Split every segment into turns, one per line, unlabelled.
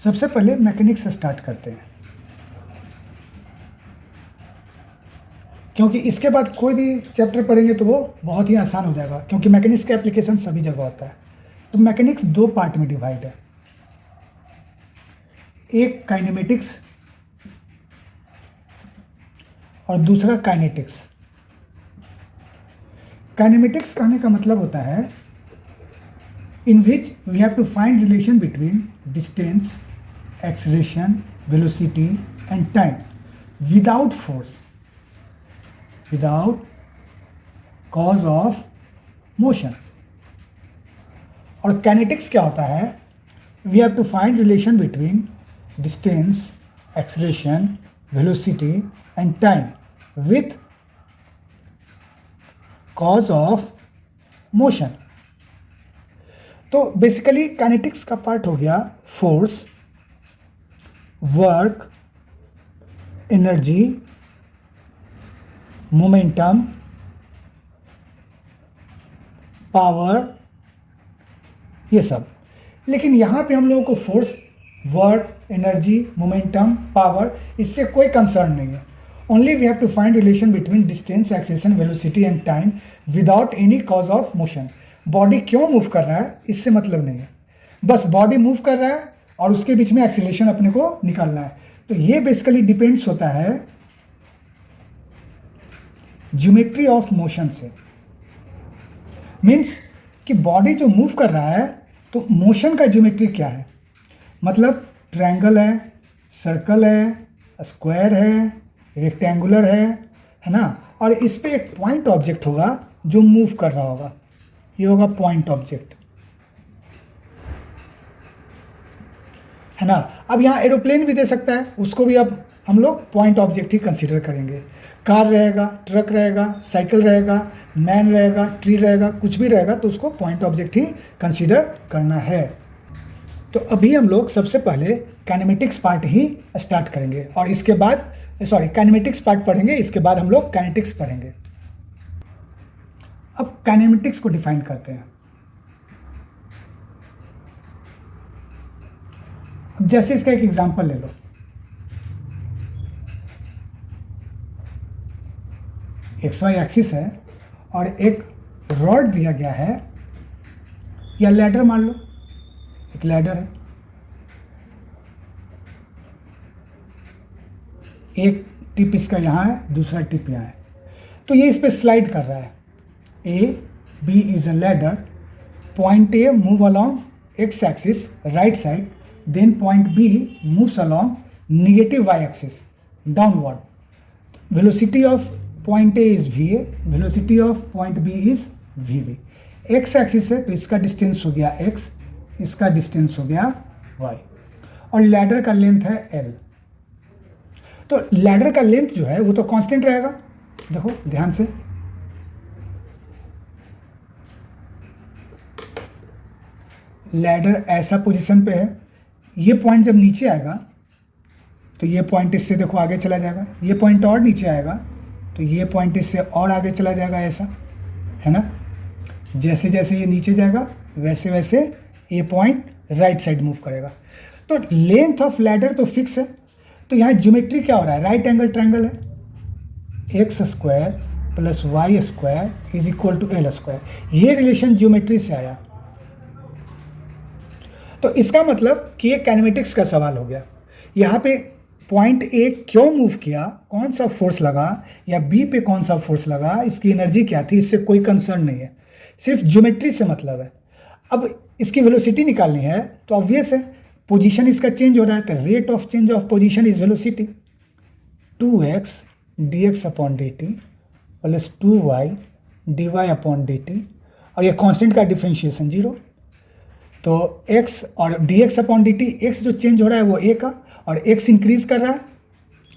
सबसे पहले मैकेनिक्स से स्टार्ट करते हैं, क्योंकि इसके बाद कोई भी चैप्टर पढ़ेंगे तो वो बहुत ही आसान हो जाएगा, क्योंकि मैकेनिक्स का एप्लीकेशन सभी जगह होता है। तो मैकेनिक्स दो पार्ट में डिवाइड है, एक काइनेमेटिक्स और दूसरा काइनेटिक्स। काइनेमेटिक्स कहने का मतलब होता है in which we have to find relation between distance, acceleration, velocity and time without force, without cause of motion. और kinetics क्या होता है? We have to find relation between distance, acceleration, velocity and time with cause of motion. तो basically kinetics का part हो गया force, work, energy, momentum, power, ये सब। लेकिन यहाँ पे हम लोगों को force, work, energy, momentum, power, इससे कोई कंसर्न नहीं है। Only we have to find relation between distance, acceleration, velocity and time without any cause of motion. Body क्यों मूव कर रहा है इससे मतलब नहीं है, बस बॉडी मूव कर रहा है और उसके बीच में एक्सीलरेशन अपने को निकालना है। तो ये बेसिकली डिपेंड्स होता है ज्योमेट्री ऑफ मोशन से। मीन्स कि बॉडी जो मूव कर रहा है तो मोशन का ज्योमेट्री क्या है, मतलब ट्रायंगल है, सर्कल है, स्क्वायर है, रेक्टेंगुलर है ना। और इस पे एक पॉइंट ऑब्जेक्ट होगा जो मूव कर रहा होगा, ये होगा पॉइंट ऑब्जेक्ट, है ना। अब यहाँ एरोप्लेन भी दे सकता है, उसको भी अब हम लोग पॉइंट ऑब्जेक्ट ही कंसीडर करेंगे। कार रहेगा, ट्रक रहेगा, साइकिल रहेगा, मैन रहेगा, ट्री रहेगा, कुछ भी रहेगा तो उसको पॉइंट ऑब्जेक्ट ही कंसीडर करना है। तो अभी हम लोग सबसे पहले काइनेमेटिक्स पार्ट ही स्टार्ट करेंगे और इसके बाद काइनेमेटिक्स पार्ट पढ़ेंगे, इसके बाद हम लोग काइनेटिक्स पढ़ेंगे। अब काइनेमेटिक्स को डिफाइन करते हैं। अब जैसे इसका एक एग्जांपल ले लो, एक्स वाई एक्सिस है और एक रॉड दिया गया है, या लैडर मान लो, एक लैडर है, एक टिप इसका यहाँ है, दूसरा टिप यहाँ है, तो ये इस पर स्लाइड कर रहा है। A, B is a ladder. Point A move along x axis right side, then point B moves along negative y axis downward. Velocity of point A is VA, velocity of point B is VB. x axis है तो इसका distance हो गया x, इसका distance हो गया y, और ladder का लेंथ है L। तो लैडर का लेंथ जो है वो तो कांस्टेंट रहेगा, देखो ध्यान से, लैडर ऐसा पोजीशन पे है, ये पॉइंट जब नीचे आएगा तो ये पॉइंट इससे देखो आगे चला जाएगा, ये पॉइंट और नीचे आएगा तो ये पॉइंट इससे और आगे चला जाएगा, ऐसा है ना। जैसे जैसे ये नीचे जाएगा वैसे वैसे ये पॉइंट राइट साइड मूव करेगा। तो लेंथ ऑफ लैडर तो फिक्स है, तो यहाँ ज्योमेट्री क्या हो रहा है, राइट एंगल ट्रायंगल है, x square plus y square is equal to l square. ये रिलेशन ज्योमेट्री से आया। तो इसका मतलब कि ये काइनेमेटिक्स का सवाल हो गया। यहाँ पे पॉइंट ए क्यों मूव किया, कौन सा फोर्स लगा, या बी पे कौन सा फोर्स लगा, इसकी एनर्जी क्या थी, इससे कोई कंसर्न नहीं है, सिर्फ ज्योमेट्री से मतलब है। अब इसकी वेलोसिटी निकालनी है तो ऑब्वियस है, पोजीशन इसका चेंज हो रहा है, तो rate of change of position is velocity. 2x dx upon dt plus 2y dy upon dt, और ये कांस्टेंट का डिफरेंशिएशन 0। तो x और dx अपॉन dt, x जो चेंज हो रहा है वो a का, और x इंक्रीज कर रहा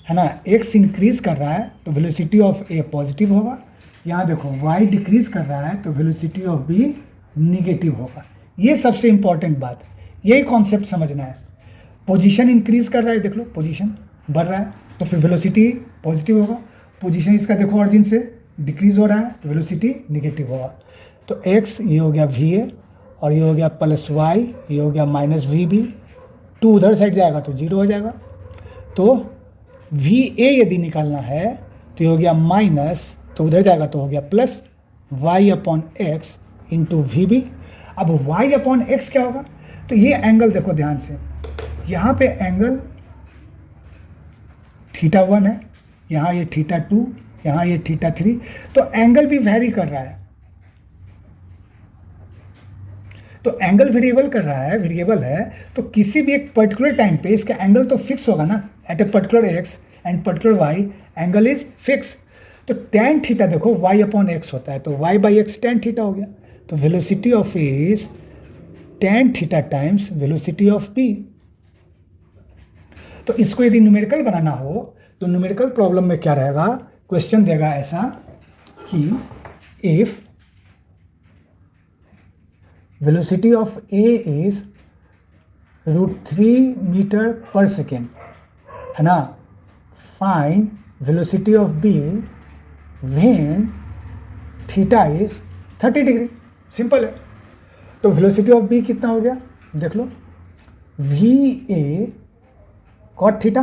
है ना, x इंक्रीज कर रहा है तो वेलोसिटी ऑफ a पॉजिटिव होगा। यहाँ देखो y डिक्रीज कर रहा है तो वेलोसिटी ऑफ b निगेटिव होगा। ये सबसे इंपॉर्टेंट बात, यही कॉन्सेप्ट समझना है। पोजीशन इंक्रीज कर रहा है, देख लो पोजीशन बढ़ रहा है तो फिर वेलोसिटी पॉजिटिव होगा। पोजीशन इसका देखो ऑरिजिन से डिक्रीज हो रहा है तो वेलोसिटी निगेटिव होगा। तो x ये हो गया va, और ये हो गया प्लस y, ये हो गया माइनस vb, 2 उधर साइड जाएगा तो 0 हो जाएगा। तो वी ए यदि निकालना है तो ये हो गया माइनस, तो उधर जाएगा तो हो गया plus y upon x into v B. अब वाई अपॉन एक्स क्या होगा, तो ये एंगल देखो ध्यान से, यहाँ पे एंगल θ1 है, यहाँ ये θ2, यहाँ ये θ3, तो एंगल भी वेरी कर रहा है। तो एंगल वेरिएबल कर रहा है, वेरिएबल है, तो किसी भी एक पर्टिकुलर टाइम पे इसका एंगल तो फिक्स होगा ना, at a particular x and particular y angle is fix. तो tan थीटा देखो y अपॉन एक्स होता है, तो y by x tan theta हो गया। तो velocity of A is tan theta times velocity of B. तो इसको यदि न्यूमेरिकल बनाना हो तो न्यूमेरिकल प्रॉब्लम में क्या रहेगा, क्वेश्चन देगा ऐसा कि if velocity of A is √3 metre पर सेकेंड, है ना, find velocity of B when theta is 30 degree. Simple है। तो वेलोसिटी ऑफ बी कितना हो गया, देख लो, V A cot theta,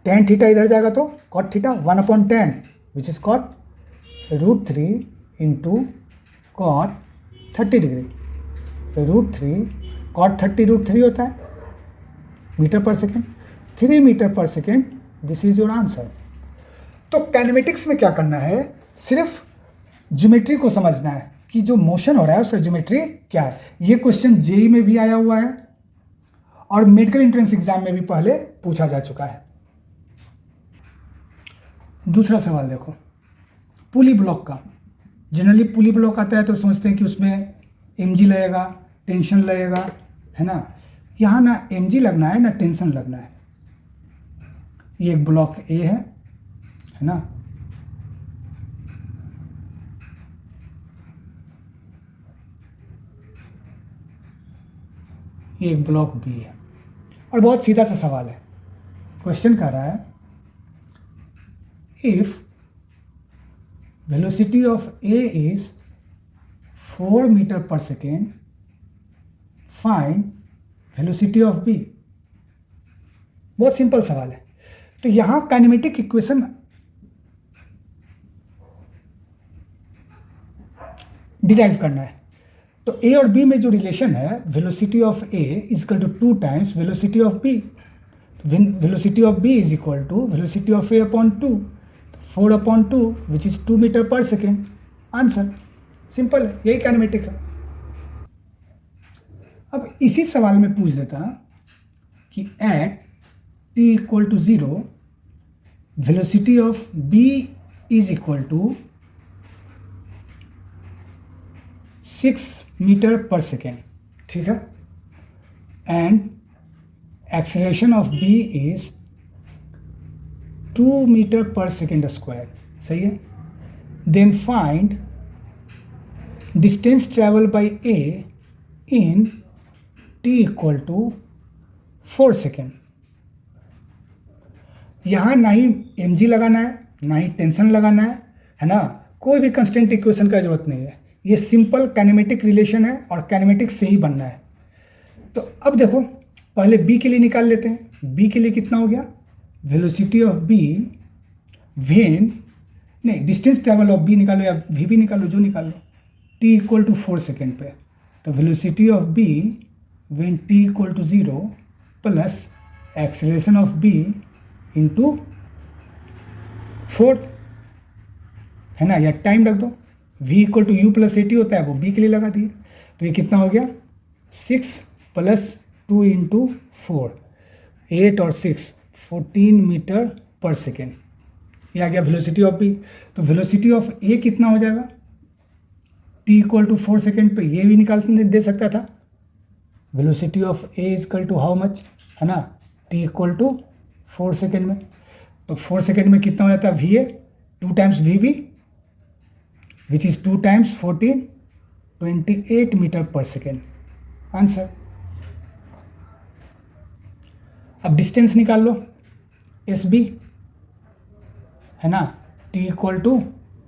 tan theta इधर जाएगा तो cot theta 1 upon tan which is cot √3 into cot 30 degree. √3 cot 30 √3 होता है मीटर पर सेकेंड, 3 मीटर पर second, this is your answer. तो काइनेमेटिक्स में क्या करना है, सिर्फ ज्योमेट्री को समझना है कि जो मोशन हो रहा है उसका ज्योमेट्री क्या है। ये क्वेश्चन जेई में भी आया हुआ है और मेडिकल एंट्रेंस एग्जाम में भी पहले पूछा जा चुका है। दूसरा सवाल देखो, पुली ब्लॉक का। जनरली पुली ब्लॉक आता है तो समझते हैं कि उसमें mg लगेगा, टेंशन लगेगा, है ना। यहाँ ना mg लगना है ना टेंशन लगना है। ये एक ब्लॉक ए है ना, ये एक ब्लॉक बी है। और बहुत सीधा सा सवाल है, क्वेश्चन कह रहा है if velocity of A is 4 metre पर second, find velocity of B. बहुत सिंपल सवाल है। तो यहां काइनेमेटिक इक्वेशन डिराइव करना है। तो ए और बी में जो रिलेशन है, velocity of A is equal to 2 times velocity of B. Velocity of B is equal to velocity of A upon 2, 4 upon 2 which is 2 metre पर सेकेंड। आंसर सिंपल है, यही काइनेमेटिक है। अब इसी सवाल में पूछ देता कि at t equal to 0 velocity of b is equal to 6 metre पर सेकेंड, ठीक है, and acceleration of b is 2 metre पर सेकेंड स्क्वायर, सही है। Then find distance travel by a in t equal to 4 second. यहाँ ना ही mg लगाना है ना ही टेंशन लगाना है ना, कोई भी कंस्टेंट इक्वेशन का जरूरत नहीं है। ये सिंपल काइनेमेटिक रिलेशन है और काइनेमेटिक से ही बनना है। तो अब देखो, पहले b के लिए निकाल लेते हैं। b के लिए कितना हो गया, वेलोसिटी ऑफ b व्हेन, नहीं, डिस्टेंस ट्रेवल ऑफ b निकालो या v निकालो, जो निकाल लो, t इक्वल टू 4 सेकेंड पे। तो velocity of b when t equal to 0 plus acceleration of b into 4, है ना, या टाइम रख दो, v equal to u plus at होता है, वो b के लिए लगा दिए। तो ये कितना हो गया, 6 प्लस 2 इंटू 4, 8 और 6 14 मीटर पर सेकेंड। ये आ गया वेलोसिटी ऑफ b। तो वेलोसिटी ऑफ a कितना हो जाएगा, t इक्वल टू 4 सेकेंड पे ये भी निकाल दे सकता था। Velocity of a equal to how much, है ना, t इक्वल टू 4 सेकेंड में। तो 4 सेकेंड में कितना हो जाता है, va 2 times vb which is 2 times 14, 28 metre पर सेकेंड। आंसर। अब डिस्टेंस निकाल लो, एस बी, है ना, t इक्वल टू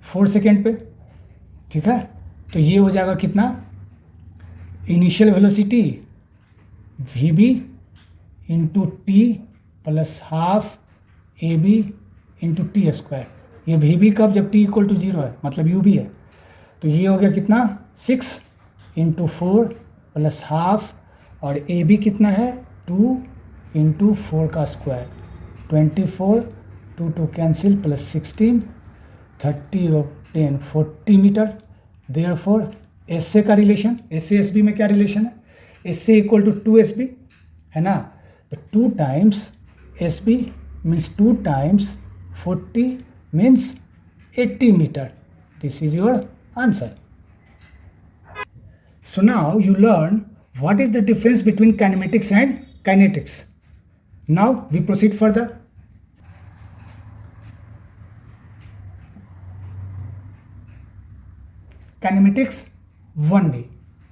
4 सेकेंड पे, ठीक है। तो ये हो जाएगा कितना, initial velocity v B into t plus half a B into T square. ये भी बी कब, जब टी इक्वल टू 0 है, मतलब यू भी है। तो ये हो गया कितना 6 इंटू 4 प्लस हाफ, और ए बी कितना है 2 इंटू 4 का स्क्वायर 24, 2 2 कैंसिल प्लस 16, 30 और 10 40 मीटर। देयरफॉर एस से का रिलेशन, एस से एस बी में क्या रिलेशन है, एस से इक्वल टू 2 SB है ना। तो 2 times s B means 2 times 40 means 80 metre. This is your answer. So now you learn what is the difference between kinematics and kinetics. Now we proceed further. Kinematics 1D।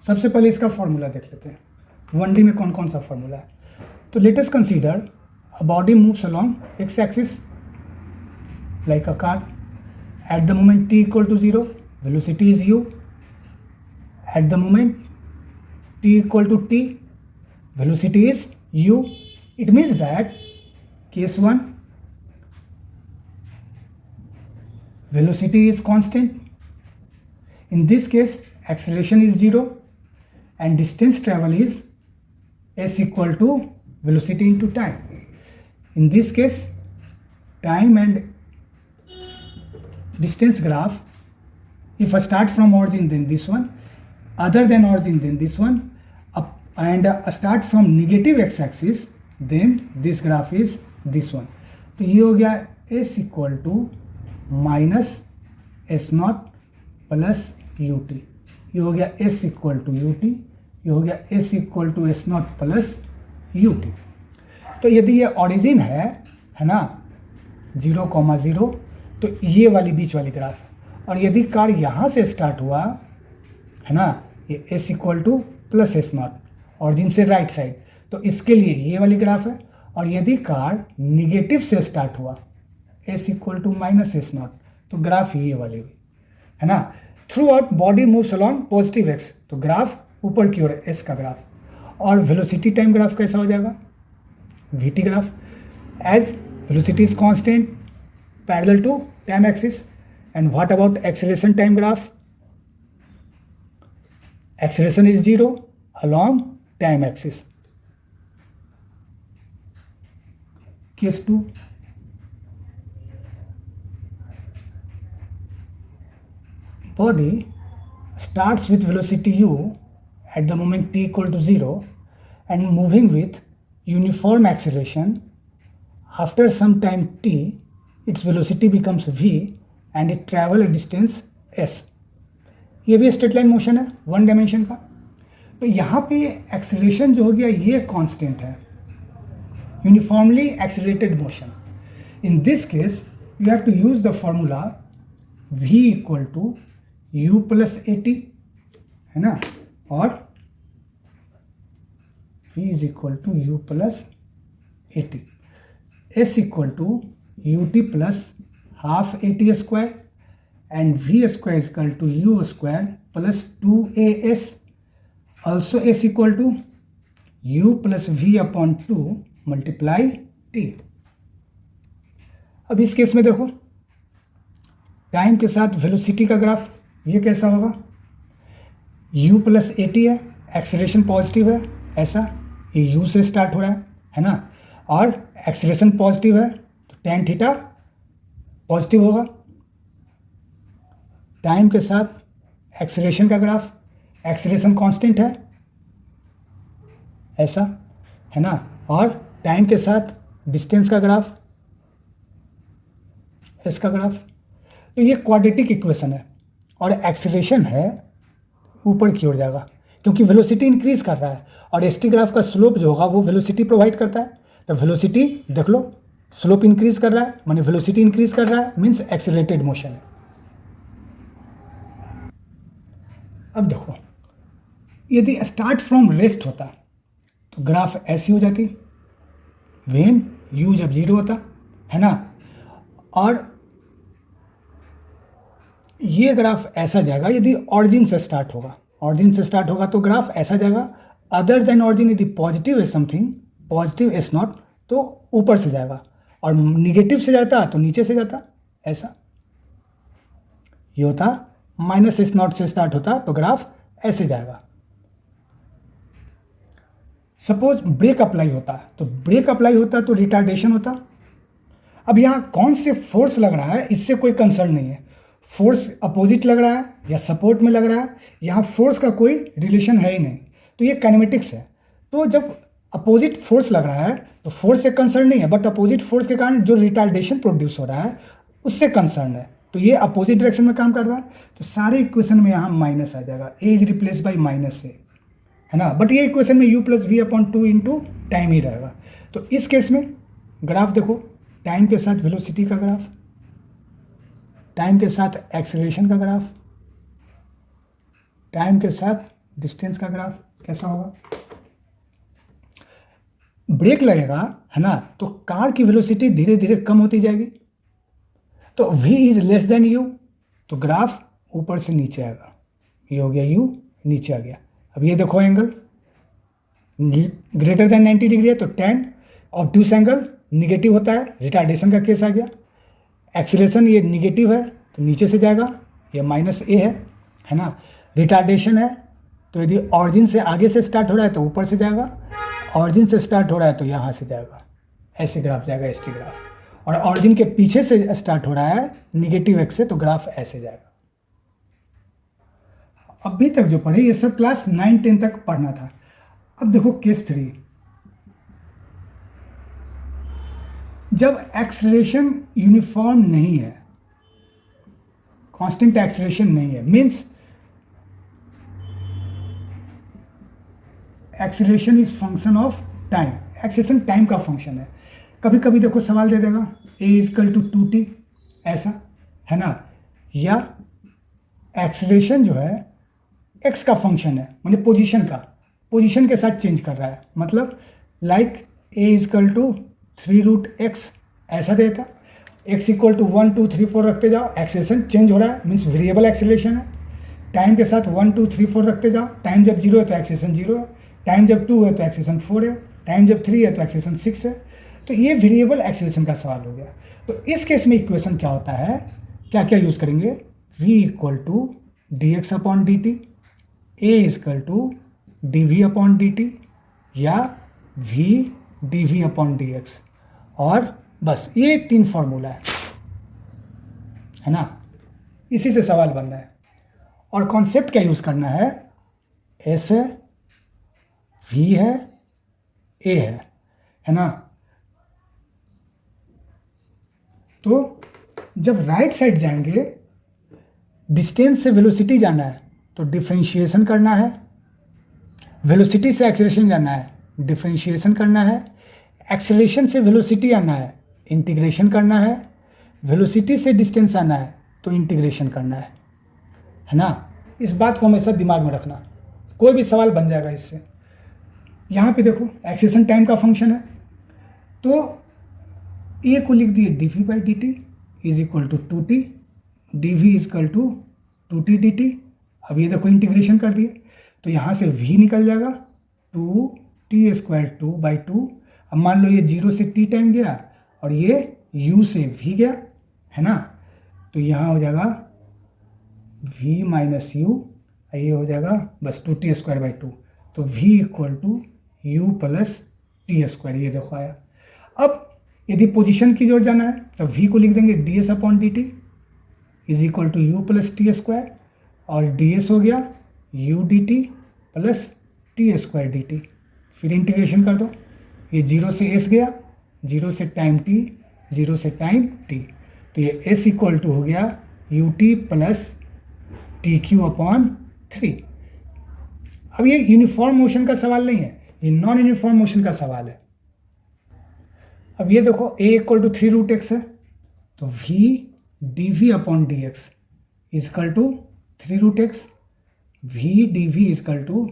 सबसे पहले इसका formula देख लेते हैं। 1D में कौन कौन सा फॉर्मूला है। तो let us consider a body moves along x axis like a car. At the moment t equal to 0, velocity is u. At the moment t equal to t, velocity is u. It means that case 1, velocity is constant. In this case, acceleration is 0 and distance travel is s equal to velocity into time. In this case, time and distance graph, if I start from origin then this one, other than origin then this one, and start from negative x-axis then this graph is this one. तो ये हो गया s equal to minus s naught plus u t. ये हो गया s equal to you t, ये हो गया s equal to s naught plus u t. तो यदि ये ऑरिजिन है ना 0,0, तो ये वाली बीच वाली ग्राफ है। और यदि कार यहाँ से स्टार्ट हुआ है ना, ये s equal to plus s naught origin से राइट साइड, तो इसके लिए ये वाली ग्राफ है। और यदि कार निगेटिव से स्टार्ट हुआ s equal to minus s naught, तो ग्राफ ये वाली हुई है ना। Throughout body moves along positive x, तो ग्राफ ऊपर की ओर है s का ग्राफ। और वेलोसिटी टाइम ग्राफ कैसा हो जाएगा vt graph, as velocity is constant parallel to time axis. And what about acceleration time graph, acceleration is 0 along time axis. Case 2, body starts with velocity u at the moment t equal to 0 and moving with uniform acceleration. After some time t, its velocity becomes v and it travel a distance s. ये भी straight line motion है 1 dimension का। तो यहाँ पे acceleration जो हो गया ये कांस्टेंट है, uniformly accelerated motion. In this case you have to use the formula v equal to u plus a t है ना, और v is equal to u plus a t, s equal to you t plus half a t square and v square is equal to u square plus 2as, also s equal to u plus v upon 2 multiply t। अब इस case में देखो time के साथ velocity का graph ये कैसा होगा, u प्लस ए टी है, एक्सेलरेशन पॉजिटिव है ऐसा, ये u से स्टार्ट हो रहा है ना, और एक्सेलरेशन पॉजिटिव है तो tan थीटा पॉजिटिव होगा। टाइम के साथ एक्सेलरेशन का ग्राफ, एक्सेलरेशन कांस्टेंट है ऐसा है ना, और टाइम के साथ डिस्टेंस का ग्राफ, एस का ग्राफ। तो ये क्वाड्रेटिक इक्वेशन है और एक्सेलरेशन है ऊपर की ओर जाएगा क्योंकि वेलोसिटी इंक्रीज कर रहा है और एस टी ग्राफ का स्लोप जो होगा वो वेलोसिटी प्रोवाइड करता है। तो वेलोसिटी देख लो, स्लोप इंक्रीज कर रहा है माने वेलोसिटी इंक्रीज कर रहा है, मीन्स एक्सेलरेटेड मोशन है। अब देखो यदि स्टार्ट फ्रॉम रेस्ट होता तो ग्राफ ऐसी हो जाती वेन u जब 0 होता है ना, और ये ग्राफ ऐसा जाएगा यदि ऑरिजिन से स्टार्ट होगा, ऑरिजिन से स्टार्ट होगा तो ग्राफ ऐसा जाएगा। अदर देन ऑरिजिन यदि पॉजिटिव है समथिंग पॉजिटिव एस नॉट तो ऊपर से जाएगा, और निगेटिव से जाता तो नीचे से जाता, ऐसा ये होता। माइनस एस नॉट से स्टार्ट होता तो ग्राफ ऐसे जाएगा। सपोज ब्रेक अप्लाई होता, तो ब्रेक अप्लाई होता तो रिटार्डेशन होता। अब यहाँ कौन से फोर्स लग रहा है इससे कोई कंसर्न नहीं है, फोर्स अपोजिट लग रहा है या सपोर्ट में लग रहा है, यहाँ फोर्स का कोई रिलेशन है ही नहीं, तो ये काइनेमेटिक्स है। तो जब अपोजिट फोर्स लग रहा है तो फोर्स से कंसर्न नहीं है, बट अपोजिट फोर्स के कारण जो रिटार्डेशन प्रोड्यूस हो रहा है उससे कंसर्न है, तो ये अपोजिट डायरेक्शन में काम कर रहा है। तो सारे इक्वेशन में यहाँ माइनस आ जाएगा, A is replace by minus A, है ना। बट ये इक्वेशन में u plus V upon 2 into time ही रहेगा। तो इस केस में ग्राफ देखो, टाइम के साथ वेलोसिटी का ग्राफ, टाइम के साथ एक्सेलरेशन का ग्राफ, टाइम के साथ डिस्टेंस का ग्राफ कैसा होगा। ब्रेक लगेगा, है ना, तो कार की वेलोसिटी धीरे धीरे कम होती जाएगी, तो v is less than u, तो ग्राफ ऊपर से नीचे आएगा, ये हो गया u, नीचे आ गया। अब ये देखो एंगल ग्रेटर देन 90 डिग्री है तो tan ऑब्ट्यूस एंगल निगेटिव होता है, रिटार्डेशन का केस आ गया। एक्सीलरेशन ये निगेटिव है तो नीचे से जाएगा, ये माइनस ए है ना। रिटार्डेशन है तो यदि ऑरिजिन से आगे से स्टार्ट हो रहा है तो ऊपर से जाएगा, ऑरिजिन से स्टार्ट हो रहा है तो यहाँ से जाएगा, ऐसे ग्राफ जाएगा एस टी ग्राफ। और ऑरिजिन के पीछे से स्टार्ट हो रहा है निगेटिव एक्स से तो ग्राफ ऐसे जाएगा। अभी तक जो पढ़े ये सब क्लास 9-10 तक पढ़ना था। अब देखो केस 3, जब एक्सेलरेशन यूनिफॉर्म नहीं है, कांस्टेंट एक्सेलरेशन नहीं है, means acceleration is function of time, acceleration time का फंक्शन है। कभी कभी देखो सवाल दे देगा a इजकल टू 2t, ऐसा है ना, या एक्सेलरेशन जो है x का फंक्शन है, माने पोजीशन का, पोजीशन के साथ चेंज कर रहा है, मतलब like a is equal to 3√x ऐसा देता, x इक्वल टू 1 2 3 4 रखते जाओ, एक्सेलरेशन चेंज हो रहा है, मीन्स वेरिएबल एक्सेलरेशन है। टाइम के साथ 1 2 3 4 रखते जाओ, टाइम जब 0 है तो एक्सेलरेशन 0 है, टाइम जब 2 है तो एक्सेलरेशन 4 है, टाइम जब 3 है तो एक्सेलरेशन 6 है। तो ये वेरिएबल एक्सेलरेशन का सवाल हो गया। तो इस केस में इक्वेशन क्या होता है, क्या क्या यूज़ करेंगे, v equal to d x upon d t, a equal to d v upon d t, या v d v upon d x, और बस ये 3 फॉर्मूला है ना, इसी से सवाल बन रहा है। और कॉन्सेप्ट क्या यूज़ करना है, s है, v है, a है ना। तो जब राइट साइड जाएंगे, डिस्टेंस से वेलोसिटी जाना है तो डिफरेंशिएशन करना है, वेलोसिटी से एक्सेलरेशन जाना है डिफरेंशिएशन करना है, एक्सेलरेशन से वेलोसिटी आना है इंटीग्रेशन करना है, वेलोसिटी से डिस्टेंस आना है तो इंटीग्रेशन करना है ना। इस बात को हमेशा दिमाग में रखना, कोई भी सवाल बन जाएगा इससे। यहाँ पे देखो एक्सेलरेशन टाइम का फंक्शन है, तो ए को लिख दिए d v by d t is equal to 2t, d v equal to 2t d t. अब ये देखो इंटीग्रेशन कर दिए तो यहाँ से v निकल जाएगा 2t² 2/2। अब मान लो ये 0 से t टाइम गया और ये u से v गया, है ना, तो यहाँ हो जाएगा v माइनस u, ये हो जाएगा बस 2t²/2, तो v equal to u plus t², ये देखो आया। अब यदि पोजीशन की जोर जाना है तो v को लिख देंगे ds upon d t is equal to u plus t², और ds हो गया u d t plus t² d t. फिर इंटीग्रेशन कर दो, ये 0 से s गया, 0 से टाइम t, 0 से टाइम t, तो ये s इक्वल टू हो गया ut प्लस tq अपॉन 3। अब ये यूनिफॉर्म मोशन का सवाल नहीं है, ये नॉन यूनिफॉर्म मोशन का सवाल है। अब ये देखो a इक्वल टू 3√x है, तो v d v upon d x equal to 3√x, v d v equal to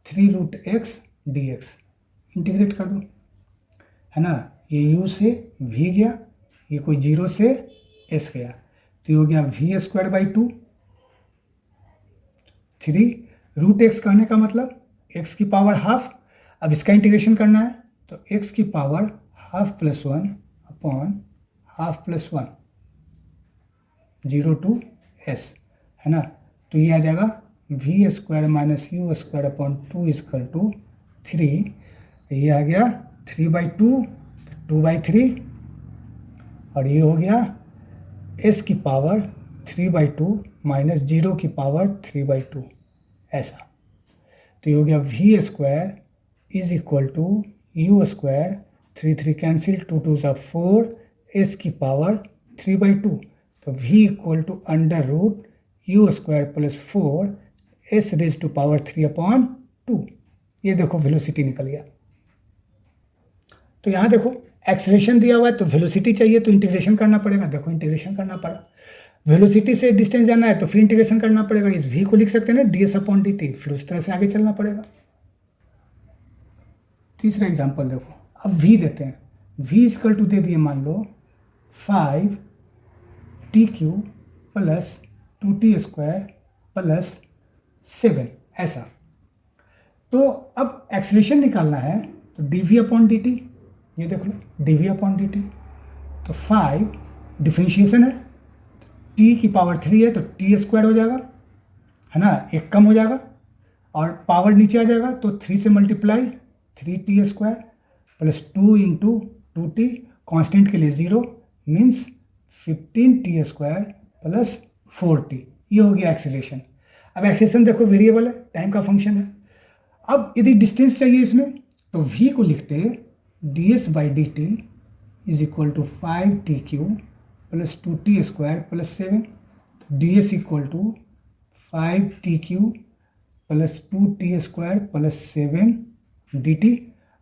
3√x d x. Integrate कर दो, है ना, ये u से v गया, ये कोई 0 से s गया, तो ये हो गया v²/2। 3√x कहने का मतलब x की पावर हाफ। अब इसका इंटीग्रेशन करना है तो x की power half plus 1 upon half plus 1 0 to s, है ना। तो ये आ जाएगा v square minus u square upon 2 equal to 3, ये आ गया 3/2, 2/3, और ये हो गया s की पावर 3/2 माइनस 0 की पावर 3/2, ऐसा। तो ये हो गया v square is equal to you square, 3 cancel, 2 2 सा 4, s की पावर 3/2, तो v equal to under root u square plus 4 s raise to power 3/2। ये देखो वेलोसिटी निकल गया। तो यहाँ देखो एक्सेलरेशन दिया हुआ है तो वेलोसिटी चाहिए तो इंटीग्रेशन करना पड़ेगा। देखो इंटीग्रेशन करना पड़ा, वेलोसिटी से डिस्टेंस जाना है तो फिर इंटीग्रेशन करना पड़ेगा। इस v को लिख सकते हैं ना ds/dt, फिर उस तरह से आगे चलना पड़ेगा। तीसरा एग्जांपल देखो, अब v देते हैं, v इक्वल टू दे दिए मान लो 5t³ प्लस 2t² प्लस 7, ऐसा। तो अब एक्सेलरेशन निकालना है तो dv/dt, ये देख लो dv/dt, तो 5 डिफरेंशिएशन है, t की पावर 3 है तो t² हो जाएगा, है ना, एक कम हो जाएगा और पावर नीचे आ जाएगा तो 3 से multiply 3t² plus 2 into 2t, constant के लिए 0 मीन्स 15t² प्लस 4t। ये हो गया एक्सेलरेशन। अब एक्सेलरेशन देखो वेरिएबल है, टाइम का फंक्शन है। अब यदि डिस्टेंस चाहिए इसमें तो v को लिखते ds/dt is equal to 5t³ plus 2t² plus 7, ds equal to 5t³ plus 2t² plus 7 dt।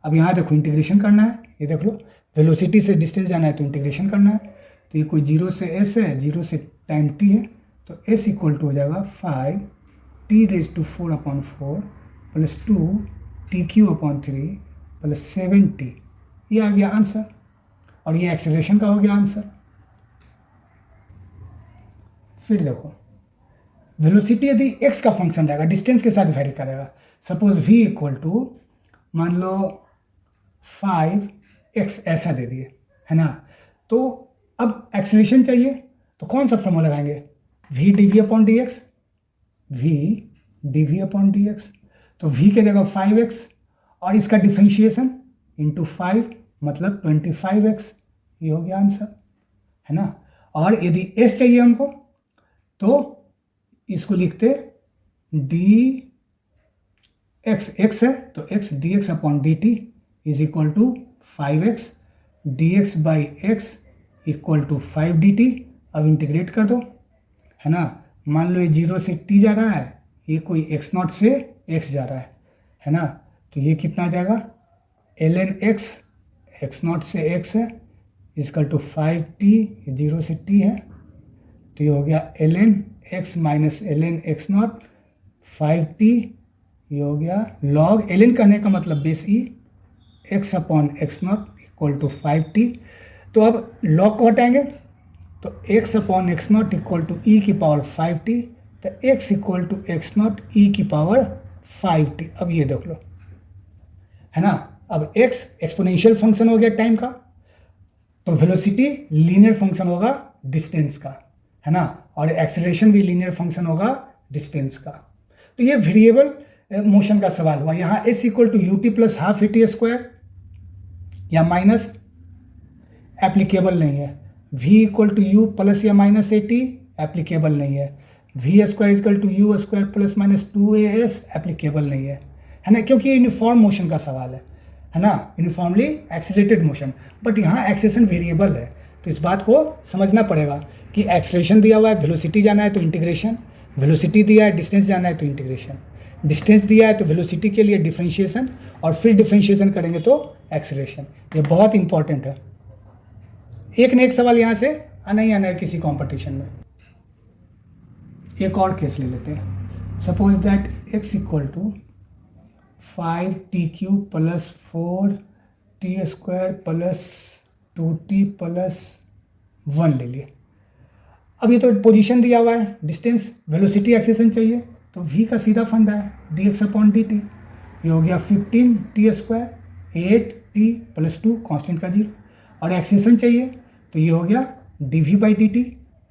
अब यहाँ देखो इंटीग्रेशन करना है, ये देख लो वेलोसिटी से डिस्टेंस जाना है तो इंटीग्रेशन करना है। तो ये कोई 0 से s है, 0 से टाइम t है, तो s इक्वल टू हो जाएगा 5t⁴/4 plus 2t³ plus 7t। ये आ गया आंसर, और ये एक्सेलरेशन का हो गया आंसर। फिर देखो वेलोसिटी यदि x का फंक्शन रहेगा, डिस्टेंस के साथ वेरी करेगा। सपोज v इक्वल टू मान लो 5x ऐसा दे दिए, है ना। तो अब एक्सेलरेशन चाहिए तो कौन सा फॉर्मूला लगाएंगे, v dv/dx, v dv/dx। तो v के जगह 5x और इसका डिफरेंशिएशन इंटू 5 मतलब 25x, ये हो गया आंसर, है ना। और यदि s चाहिए हमको तो इसको लिखते x है तो x dx/dt is equal to 5x, dx/x equal to 5dt। अब इंटीग्रेट कर दो, है ना। मान लो ये 0 से t जा रहा है, ये कोई x0 से x जा रहा है ना। तो ये कितना आ जाएगा ln x, x0 से x है इजकल टू 5t, 0 से t है, तो ये हो गया ln x minus ln x0 5t। ये हो गया log, ln करने का मतलब base e, x/x0 equal to 5t। तो अब log को हटाएंगे तो x/x0 इक्वल टू e की पावर 5t, तो x equal to x0 e की पावर 5t। अब ये देख लो, है ना। अब x एक्सपोनेंशियल फंक्शन हो गया टाइम का, तो वेलोसिटी लीनियर फंक्शन होगा डिस्टेंस का, है ना, और एक्सेलरेशन भी लीनियर फंक्शन होगा डिस्टेंस का। तो ये वेरिएबल मोशन का सवाल हुआ। यहाँ s equal to ut plus half at² या माइनस एप्लीकेबल नहीं है, v equal to u plus या माइनस at एप्लीकेबल नहीं है, v² equal to u² plus minus 2as applicable नहीं है ना, क्योंकि ये यूनिफॉर्म मोशन का सवाल है ना, यूनिफॉर्मली एक्सीलरेटेड मोशन। बट यहाँ एक्सेलरेशन वेरिएबल है, तो इस बात को समझना पड़ेगा कि एक्सेलरेशन दिया हुआ है, वेलोसिटी जाना है तो इंटीग्रेशन, वेलोसिटी दिया है डिस्टेंस जाना है तो इंटीग्रेशन, डिस्टेंस दिया है तो वेलोसिटी के लिए डिफरेंशिएशन, और फिर डिफरेंशिएशन करेंगे तो एक्सेलरेशन। ये बहुत इंपॉर्टेंट है, एक न एक सवाल यहाँ से आना ही आना है किसी कंपटीशन में। एक और केस ले लेते हैं। Suppose that x equal to 5t³ plus 4t² plus 2t plus 1 ले लिए। अब ये तो पोजीशन दिया हुआ है, डिस्टेंस, वेलोसिटी, एक्सेलरेशन चाहिए, तो v का सीधा फंडा है dx/dt। ये हो गया 15t², 8 टी प्लस 2 कांस्टेंट का 0, और एक्सेलेरेशन चाहिए तो ये हो गया dv बाई dt,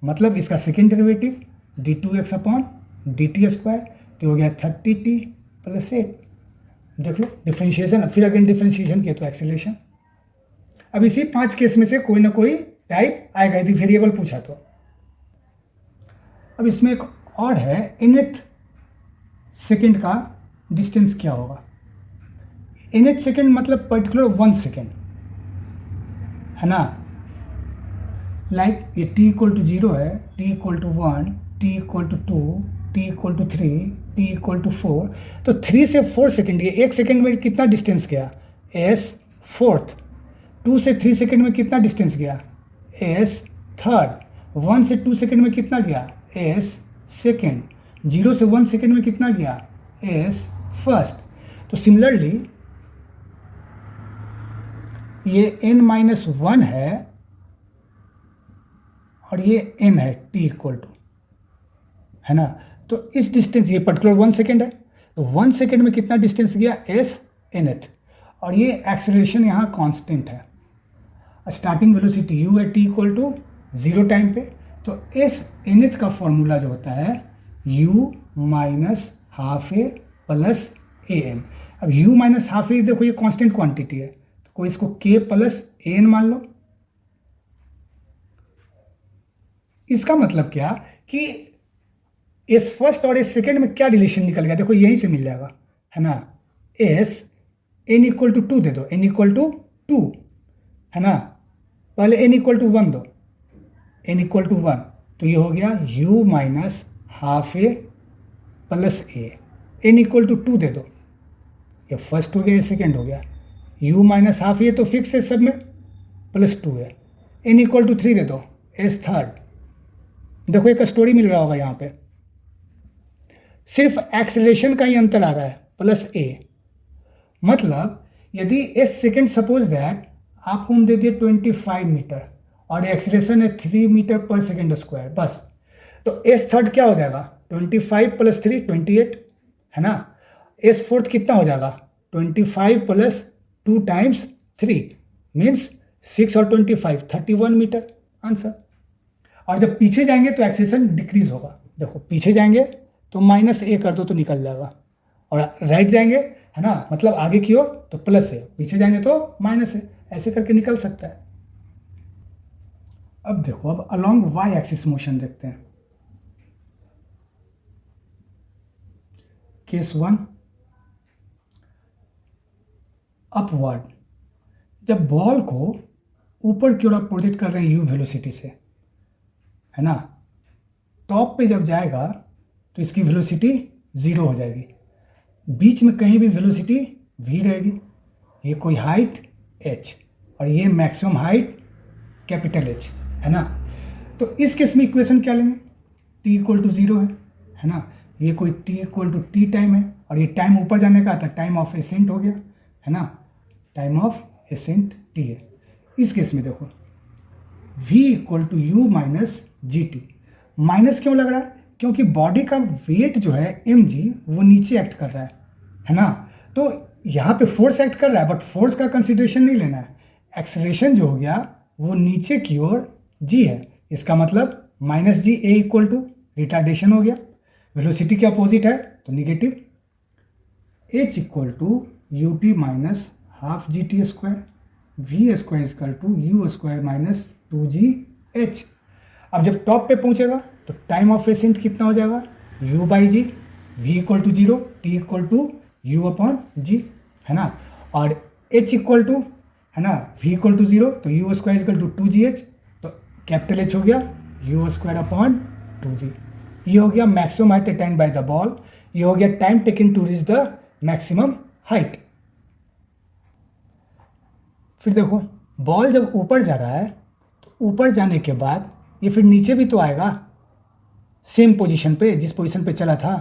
मतलब इसका second derivative d2x upon dt square, तो हो गया 30t प्लस 8। देख लो डिफ्रेंशिएशन, फिर अगेन डिफ्रेंशिएशन किया तो एक्सेलेरेशन। अब इसी 5 केस में से कोई ना कोई टाइप आएगा यदि वेरिएबल पूछा तो। अब इसमें एक और है, nth सेकेंड का डिस्टेंस क्या होगा। nth सेकेंड मतलब पर्टिकुलर 1 सेकेंड है ना, लाइक ये t इक्वल टू 0 है, t equal to 1, t equal to 2, t equal to 3, t equal to 4, तो 3 से 4 सेकेंड, ये 1 सेकेंड में कितना डिस्टेंस गया, s फोर्थ। 2 से 3 सेकेंड में कितना डिस्टेंस गया, s थर्ड। 1 से 2 सेकेंड में कितना गया, s सेकेंड। 0 से 1 सेकेंड में कितना गया, s फर्स्ट। तो सिमिलरली ये n-1 है और ये n है t इक्वल टू, है ना। तो इस डिस्टेंस, ये पर्टिकुलर 1 सेकेंड है, तो 1 सेकेंड में कितना डिस्टेंस गया, s nth, और ये एक्सेलरेशन यहाँ कांस्टेंट है। स्टार्टिंग वेलोसिटी u है t इक्वल टू 0 टाइम पे, तो s nth का फॉर्मूला जो होता है u minus half a plus a N. अब u माइनस हाफ ए देखो ये कांस्टेंट क्वांटिटी है, तो कोई इसको k प्लस ए एन मान लो। इसका मतलब क्या कि एस फर्स्ट और एस सेकेंड में क्या रिलेशन निकल गया, देखो यहीं से मिल जाएगा, है ना। एस एन इक्वल टू 2 दे दो, एन इक्वल टू 2, है ना। पहले एन इक्वल टू 1 दो, एन इक्वल टू 1, तो ये हो गया u minus half a plus a. N equal to 2 दे दो, ये फर्स्ट हो गया, ये सेकेंड हो गया। u माइनस हाफ ए तो फिक्स है सब में, प्लस 2 है। एन इक्वल टू 3 दे दो, एस थर्ड। देखो एक स्टोरी मिल रहा होगा यहाँ पे, सिर्फ एक्सेलरेशन का ही अंतर आ रहा है, प्लस ए। मतलब यदि एस सेकेंड सपोज दैट आपको हम दे दिए 25 मीटर और एक्सेलरेशन है 3 मीटर पर सेकेंड स्क्वायर, बस, तो एस थर्ड क्या हो जाएगा, 25 प्लस 3 28, है ना। एस फोर्थ कितना हो जाएगा, 25 प्लस 2 टाइम्स 3 मीन्स 6 और 25 31 मीटर, आंसर। और जब पीछे जाएंगे तो एक्सेलरेशन डिक्रीज होगा, देखो पीछे जाएंगे तो माइनस ए कर दो तो निकल जाएगा, और राइट जाएंगे, है ना, मतलब आगे की ओर तो प्लस है, पीछे जाएंगे तो माइनस है, ऐसे करके निकल सकता है। अब देखो, अब अलोंग वाई एक्सिस मोशन देखते हैं। केस 1, अपवर्ड, जब बॉल को ऊपर की ओर आप प्रोजेक्ट कर रहे हैं u वेलोसिटी से, है ना, टॉप पे जब जाएगा तो इसकी वेलोसिटी 0 हो जाएगी, बीच में कहीं भी वेलोसिटी v रहेगी, ये कोई हाइट h और ये मैक्सिमम हाइट कैपिटल H, है ना। तो इस केस में इक्वेशन क्या लेंगे, t इक्वल टू 0 है ना, ये कोई t equal to t time है, और ये टाइम ऊपर जाने का था, टाइम ऑफ एसेंट हो गया, है ना, टाइम ऑफ एसेंट t है। इस केस में देखो v equal to u minus g t. Minus क्यों लग रहा है, क्योंकि बॉडी का वेट जो है mg वो नीचे एक्ट कर रहा है ना। तो यहाँ पे फोर्स एक्ट कर रहा है, बट फोर्स का कंसिडरेशन नहीं लेना है। एक्सेलरेशन जो हो गया वो नीचे की ओर g है, इसका मतलब minus g a equal to retardation हो गया। वेलोसिटी के अपोजिट है तो negative. h equal to U T minus half g t square, v square equal to you square minus 2gh। अब जब टॉप पे पहुंचेगा तो टाइम ऑफ एसेंट कितना हो जाएगा, u by G, v equal to 0, t equal to u upon G, है ना, और h इक्वल टू, है ना, v इक्वल टू 0 तो u square equal to 2gh, तो कैपिटल H हो गया u स्क्वायर अपॉन 2g। ये हो गया maximum height attained by the ball, ये हो गया time taken to reach the maximum height. फिर देखो बॉल जब ऊपर जा रहा है तो ऊपर जाने के बाद ये फिर नीचे भी तो आएगा सेम पोजीशन पे जिस पोजीशन पे चला था,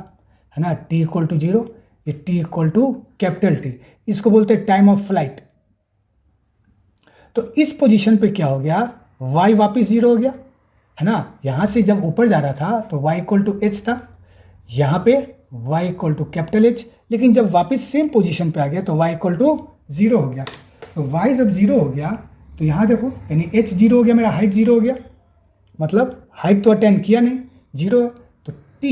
है ना, t इक्वल टू 0, ये t equal to capital T, इसको बोलते हैं टाइम ऑफ फ्लाइट। तो इस पोजीशन पे क्या हो गया, y वापस 0 हो गया, है ना। यहाँ से जब ऊपर जा रहा था तो y इक्वल टू h था, यहाँ पे y equal to capital H, लेकिन जब वापस सेम पोजीशन पे आ गया तो y इक्वल टू 0 हो गया। तो y जब 0 हो गया तो यहाँ देखो, यानी h 0 हो गया, मेरा हाइट 0 हो गया, मतलब हाइट तो अटेंड किया नहीं, 0 है, तो t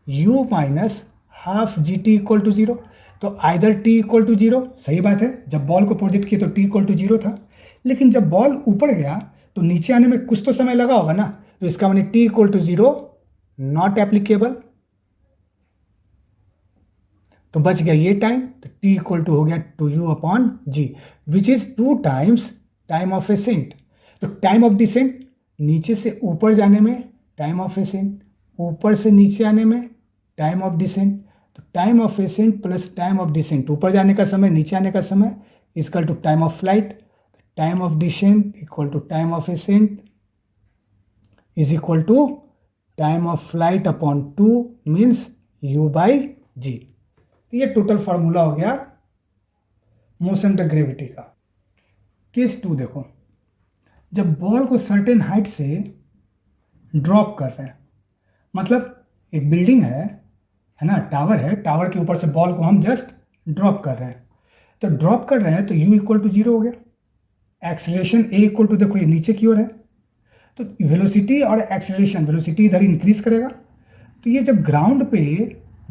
u minus half g t equal to 0। तो आइदर t इक्वल टू 0, सही बात है, जब बॉल को प्रोजेक्ट किया तो t इक्वल टू 0 था, लेकिन जब बॉल ऊपर गया तो नीचे आने में कुछ तो समय लगा होगा ना, तो इसका माने t equal to 0 not applicable, तो बच गया ये टाइम, तो t इक्वल टू हो गया 2u upon g, which is 2 times time of ascent. तो टाइम ऑफ डिसेंट, नीचे से ऊपर जाने में टाइम ऑफ एसेंट, ऊपर से नीचे आने में टाइम ऑफ डिसेंट, तो time of ascent plus time of descent, ऊपर जाने का समय नीचे आने का समय equal to time of flight, time of descent equal to time of ascent is equal to time of flight upon 2 means u by G. ये total formula हो गया मोशन द ग्रेविटी का। केस 2 देखो, जब बॉल को certain height से drop कर रहे हैं, मतलब एक बिल्डिंग है ना, टावर है, टावर के ऊपर से बॉल को हम जस्ट ड्रॉप कर रहे हैं, तो ड्रॉप कर रहे हैं तो u इक्वल टू 0 हो गया, एक्सेलरेशन a इक्वल टू, देखो ये नीचे की ओर है, तो वेलोसिटी और एक्सेलरेशन, वेलोसिटी इधर इंक्रीज करेगा, तो ये जब ग्राउंड पे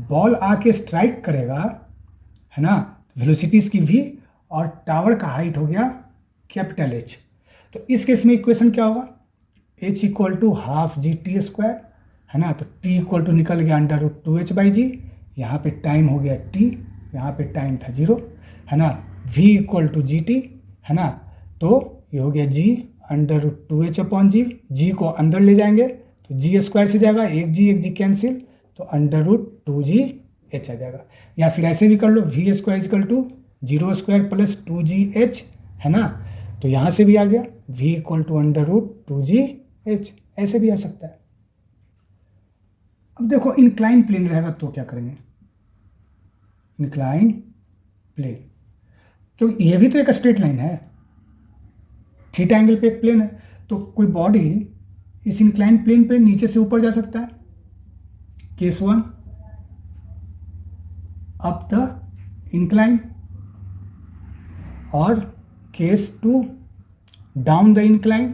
बॉल आके स्ट्राइक करेगा, है ना, वेलोसिटी इसकी v और टावर का हाइट हो गया कैपिटल H। तो इस केस में इक्वेशन क्या होगा, h equal to half g t square, है ना, तो t इक्वल टू निकल गया अंडर रूट 2h बाई जी, यहाँ पे टाइम हो गया t, यहाँ पे टाइम था 0, है ना, v equal to G T, है ना, तो ये हो गया g under root 2h upon G, g को अंदर ले जाएंगे तो g स्क्वायर से जाएगा, एक g कैंसिल, तो अंडर रूट 2gh आ जाएगा, या फिर ऐसे भी कर लो, v square equal to 0 square plus 2gh, है ना, तो यहाँ से भी आ गया v equal to under root 2gh, ऐसे भी आ सकता है। अब देखो इंक्लाइन प्लेन रहेगा तो क्या करेंगे, इंक्लाइन प्लेन, क्योंकि ये भी तो एक स्ट्रेट लाइन है, थीटा एंगल पे एक प्लेन है, तो कोई बॉडी इस इंक्लाइन प्लेन पे नीचे से ऊपर जा सकता है, केस 1 अप द इंक्लाइन, और केस 2 डाउन द इंक्लाइन।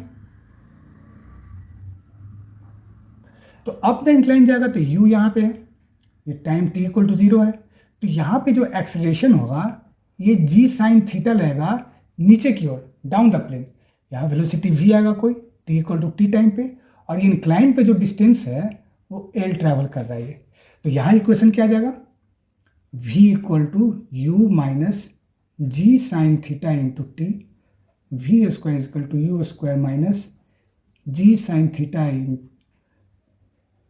तो अप द इंक्लाइन जाएगा तो u यहाँ पे है, ये टाइम t इक्वल टू 0 है, तो यहाँ पे जो एक्सेलरेशन होगा ये g साइन थीटा रहेगा नीचे की ओर, डाउन द प्लेन, यहाँ वेलोसिटी v आएगा कोई t equal to t time पे, और ये इंक्लाइन पे जो डिस्टेंस है वो l ट्रैवल कर रहा है, तो यहाँ इक्वेशन क्या आ जाएगा, v equal to u minus G sine theta into T, we square equal to you square minus G sine theta in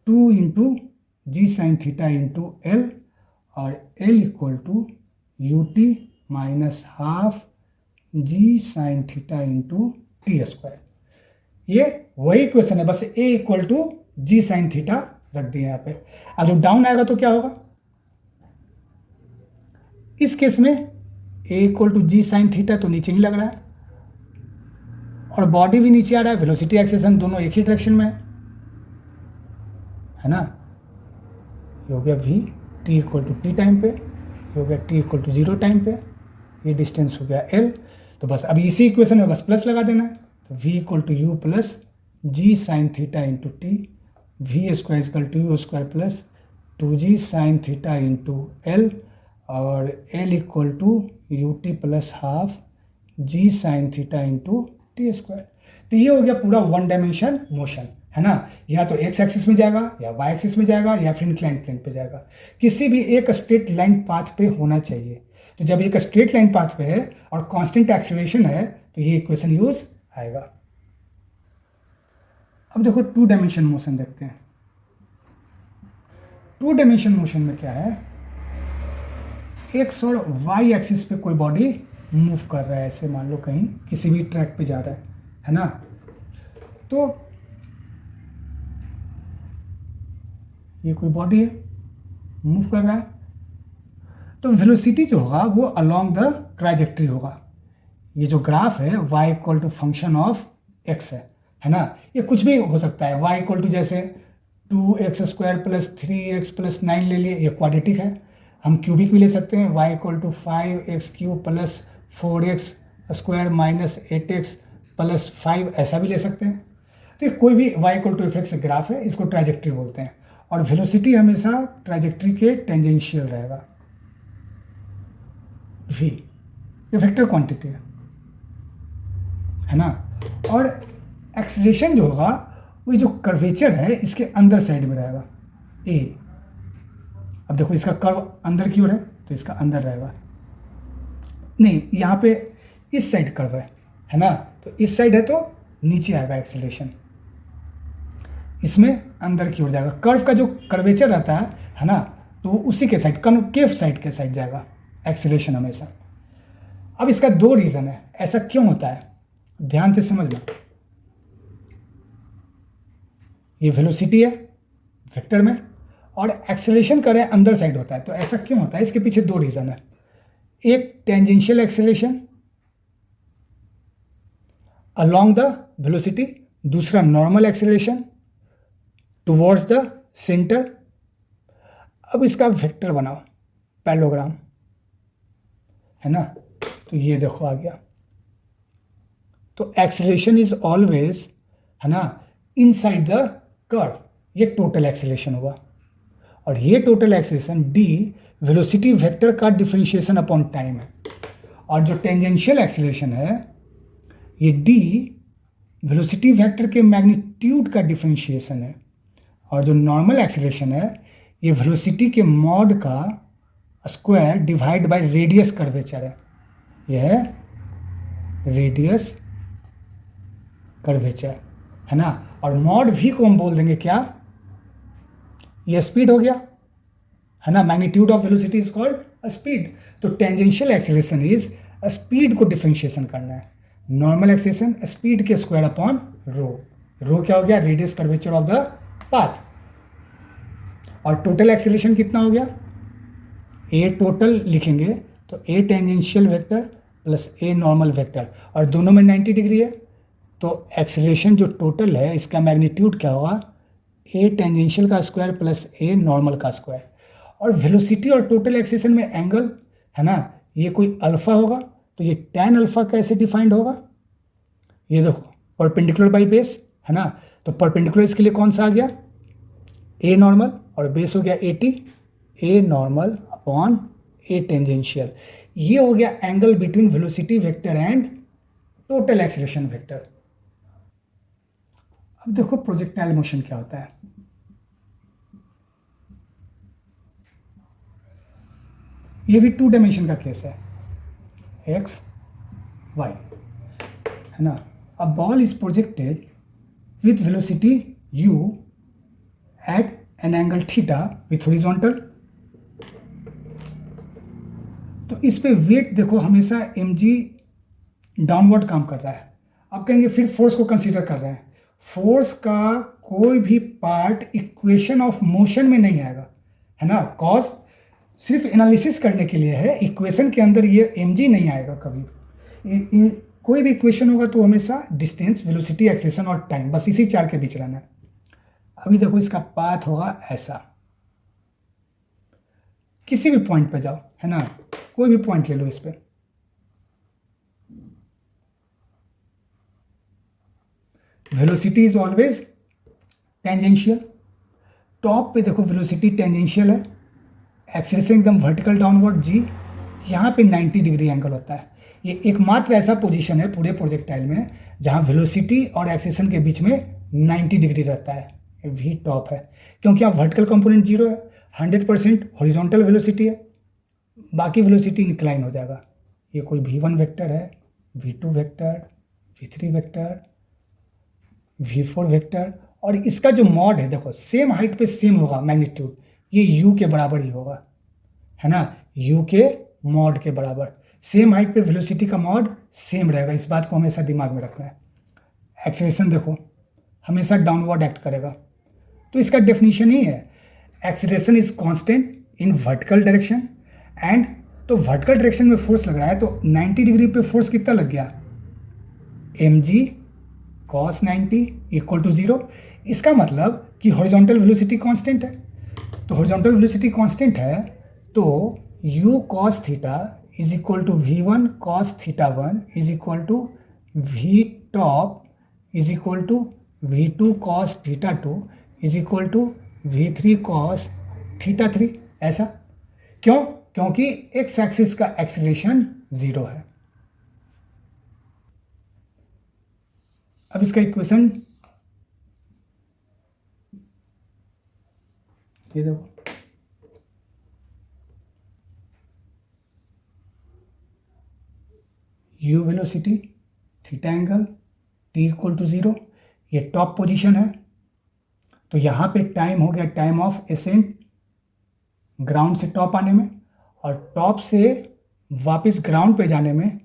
2 into G sine theta into L, और L equal to U T minus half ji sine theta into T square. ये वही equation है, बस A equal to G sine theta रख दिया यहाँ पे। अब जब डाउन आएगा तो क्या होगा, इस केस में A equal to G sine theta तो नीचे ही लग रहा है, और बॉडी भी नीचे आ रहा है, वेलोसिटी एक्सेलरेशन दोनों एक ही डायरेक्शन में है ना, ये हो गया v t equal to t time पे, ये हो गया t इक्वल टू 0 टाइम पे, ये डिस्टेंस हो गया l। तो बस अभी इसी इक्वेशन में बस प्लस लगा देना है, तो v equal to u plus g sine theta into T, we square equal to you square plus 2g sine theta into L, और l equal to you t plus half ji sine theta into T square. तो ये हो गया पूरा 1 dimension motion, है ना, या तो एक्स एक्सिस में जाएगा या वाई एक्सिस में जाएगा या फिर इंक्लाइन प्लेन पे जाएगा, किसी भी एक स्ट्रेट लाइन पाथ पे होना चाहिए। तो जब एक स्ट्रेट लाइन पाथ पे है और कांस्टेंट एक्सेलरेशन है तो ये इक्वेशन यूज आएगा। अब देखो 2 डायमेंशन मोशन देखते हैं। 2 डायमेंशन मोशन में क्या है, एक्स और वाई एक्सिस पे कोई बॉडी मूव कर रहा है, ऐसे मान लो कहीं किसी भी ट्रैक पे जा रहा है ना, तो ये कोई बॉडी है मूव कर रहा है, तो वेलोसिटी जो होगा वो अलोंग द ट्राइजेक्टरी होगा। ये जो ग्राफ है y equal to function of x है ना, ये कुछ भी हो सकता है, y इक्वल टू जैसे 2x square plus 3x plus 9 ले लिए, ये क्वाड्रेटिक है, हम क्यूबिक भी ले सकते हैं, y equal to 5x cube plus 4x square minus 8x plus 5 ऐसा भी ले सकते हैं। तो ये कोई भी y equal to f x graph है, इसको ट्राजेक्ट्री बोलते हैं। और वेलोसिटी हमेशा ट्राजेक्ट्री के टेंजेंशियल रहेगा। v ये वेक्टर क्वांटिटी है ना। और एक्सेलरेशन जो होगा वो जो कर्वेचर है इसके अंदर साइड में रहेगा a। अब देखो इसका कर्व अंदर की ओर है तो इसका अंदर रहेगा, नहीं यहाँ पे इस साइड कर्व है ना, तो इस साइड है तो नीचे आएगा एक्सेलरेशन, इसमें अंदर की ओर जाएगा। कर्व का जो कर्वेचर रहता है ना, तो वो उसी के साइड कॉन्केव साइड के साइड जाएगा एक्सेलरेशन हमेशा। अब इसका दो रीज़न है, ऐसा क्यों होता है ध्यान से समझना। ये वेलोसिटी है वेक्टर में और एक्सेलरेशन करें अंदर साइड होता है, तो ऐसा क्यों होता है, इसके पीछे दो रीज़न है। एक tangential acceleration along the velocity, दूसरा normal acceleration towards the centre. अब इसका वेक्टर बनाओ पैरेललोग्राम है ना, तो ये देखो आ गया। तो एक्सेलरेशन इज ऑलवेज है ना इनसाइड द कर्व, ये टोटल एक्सेलरेशन हुआ। और ये total acceleration d velocity vector का डिफरेंशिएशन अपॉन टाइम है। और जो टेंजेंशियल एक्सेलरेशन है ये d वेलोसिटी वेक्टर के मैग्नीट्यूड का डिफरेंशिएशन है। और जो नॉर्मल एक्सेलरेशन है ये वेलोसिटी के मॉड का square divide by radius curvature है। यह है रेडियस कर्वेचर है ना। और मॉड v को हम बोल देंगे क्या, ये स्पीड हो गया है ना, magnitude of velocity is called speed. तो टेंजेंशियल एक्सेलरेशन इज स्पीड को डिफरेंशिएशन करना है। नॉर्मल एक्सेलरेशन स्पीड के स्क्वायर अपॉन रो क्या हो गया, radius curvature of the path. और टोटल एक्सेलरेशन कितना हो गया, ए टोटल लिखेंगे तो ए tangential vector plus a normal vector, और दोनों में 90 डिग्री है, तो एक्सेलरेशन जो टोटल है इसका मैग्नीट्यूड क्या होगा, ए टेंजेंशियल का स्क्वायर प्लस ए नॉर्मल का स्क्वायर। और वेलोसिटी और टोटल एक्सेलरेशन में एंगल है ना, ये कोई अल्फा होगा, तो ये tan अल्फा कैसे डिफाइंड होगा, ये देखो परपेंडिकुलर बाई बेस है ना। तो परपेंडिकुलर इसके लिए कौन सा आ गया, ए नॉर्मल, और बेस हो गया 80, a normal upon A tangential. ये हो गया angle between velocity vector and total acceleration vector. अब देखो प्रोजेक्टाइल मोशन क्या होता है। ये भी 2 डायमेंशन का केस है, एक्स वाई है ना। A ball is projected with velocity u at an angle theta with horizontal. तो इस पे वेट देखो हमेशा mg डाउनवर्ड काम कर रहा है। अब कहेंगे फिर फोर्स को कंसीडर कर रहे हैं, फोर्स का कोई भी पार्ट इक्वेशन ऑफ मोशन में नहीं आएगा है ना, कॉज सिर्फ एनालिसिस करने के लिए है, इक्वेशन के अंदर ये mg नहीं आएगा कभी। कोई भी इक्वेशन होगा तो हमेशा डिस्टेंस, वेलोसिटी, एक्सेलरेशन और टाइम, बस इसी चार के बीच रहना है। अभी देखो इसका पाथ होगा ऐसा, किसी भी पॉइंट पे जाओ है ना, कोई भी पॉइंट ले लो इस पे, velocity is always tangential. Top पे देखो वेलोसिटी टेंजेंशियल है, एक्सेलरेशन एकदम वर्टिकल डाउनवर्ड g, यहाँ पे 90 डिग्री एंगल होता है। ये एकमात्र ऐसा पोजीशन है पूरे प्रोजेक्टाइल में जहाँ वेलोसिटी और एक्सेलरेशन के बीच में 90 डिग्री रहता है, v टॉप है, क्योंकि यहाँ वर्टिकल कंपोनेंट 0 है, 100% हॉरिजॉन्टल वेलोसिटी है, बाकी वेलोसिटी इंक्लाइन हो जाएगा। ये कोई v1 वेक्टर है, v2 vector, v3 vector, v4 vector, और इसका जो मॉड है देखो सेम हाइट पे सेम होगा मैग्नीट्यूड, ये u के बराबर ही होगा है ना, u के मॉड के बराबर। सेम हाइट पे वेलोसिटी का मॉड सेम रहेगा, इस बात को हमेशा दिमाग में रखना है। एक्सेलरेशन देखो हमेशा डाउनवर्ड एक्ट करेगा, तो इसका डेफिनेशन ही है acceleration is constant in vertical direction and, तो वर्टिकल डायरेक्शन में फोर्स लग रहा है तो 90 डिग्री पे फोर्स कितना लग गया, mg cos 90 इक्वल टू 0। इसका मतलब कि हॉरिजॉन्टल वेलोसिटी कांस्टेंट है, तो हॉरिजॉन्टल वेलोसिटी कांस्टेंट है तो u cos theta is equal to V1 cos θ1 is equal to V top is equal to V2 cos θ2 is equal to V3 cos θ3। ऐसा क्यों? क्योंकि एक्स एक्सिस का acceleration 0 है। अब इसका इक्वेशन ये देखो, u velocity, theta angle, t equal to 0, ये टॉप पोजीशन है। तो यहाँ पे टाइम हो गया टाइम ऑफ एसेंट ग्राउंड से टॉप आने में, और टॉप से वापस ग्राउंड पे जाने में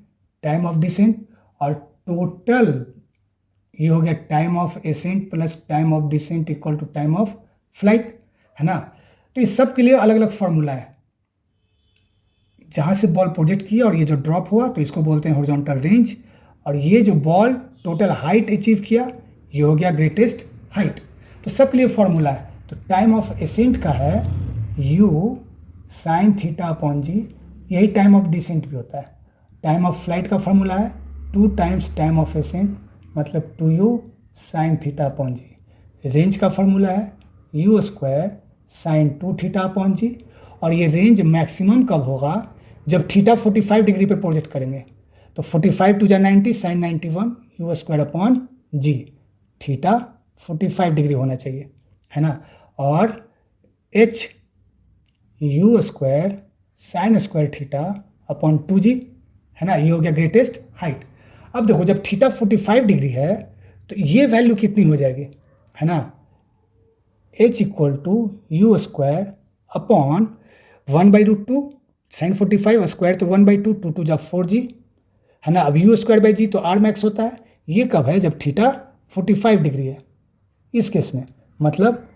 टाइम ऑफ डिसेंट, और टोटल ये हो गया time of ascent plus time of descent equal to time of flight, है ना। तो इस सब के लिए अलग अलग फॉर्मूला है। जहाँ से बॉल प्रोजेक्ट किया और ये जो ड्रॉप हुआ तो इसको बोलते हैं हॉरिजॉन्टल रेंज, और ये जो बॉल टोटल हाइट अचीव किया ये हो गया ग्रेटेस्ट हाइट। तो सबके लिए फॉर्मूला है। तो टाइम ऑफ एसेंट का है u sin theta upon G, यही टाइम ऑफ डिसेंट भी होता है। टाइम ऑफ फ्लाइट का फॉर्मूला है 2 टाइम्स टाइम ऑफ एसेंट, मतलब 2u sin theta upon G. Range का फॉर्मूला है u square sin 2 theta upon G, और ये रेंज मैक्सिमम कब होगा? जब थीटा 45 डिग्री पे प्रोजेक्ट करेंगे। तो 45 टू जा 90 sin 91 u स्क्वायर अपॉन जी, थीटा 45 डिग्री होना चाहिए, है ना। और h u square sine square theta upon 2g, है ना। ये हो गया ग्रेटेस्ट हाइट। अब देखो जब थीटा 45 डिग्री है तो ये वैल्यू कितनी हो जाएगी, है ना, h equal to you square upon 1/√2 sine 45 square, तो 1/2, 2 2 जा 4g, है ना। अब u स्क्वायर बाई जी तो r मैक्स होता है। ये कब है? जब थीटा 45 डिग्री है। इस केस में मतलब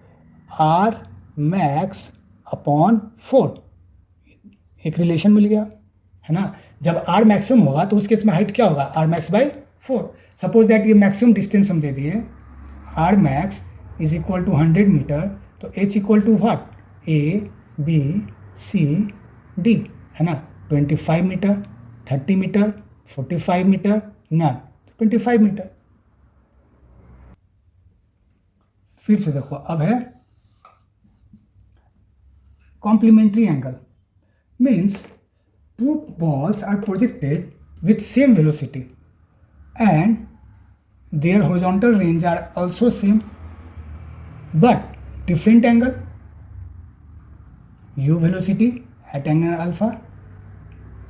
r मैक्स अपॉन 4, एक रिलेशन मिल गया, है ना। जब r मैक्सिमम होगा तो उस केस में हाइट क्या होगा? r max by 4। Suppose that ये मैक्सिमम डिस्टेंस हम दे दिए, r max is equal to 100 metre, तो h equal to what? a b c d, है ना। 25 मीटर, 30 मीटर, 45 मीटर, ना 25 मीटर। फिर से देखो, अब है complementary angle, means two balls are projected with same velocity and their horizontal range are also same but different angle, u velocity at angle alpha,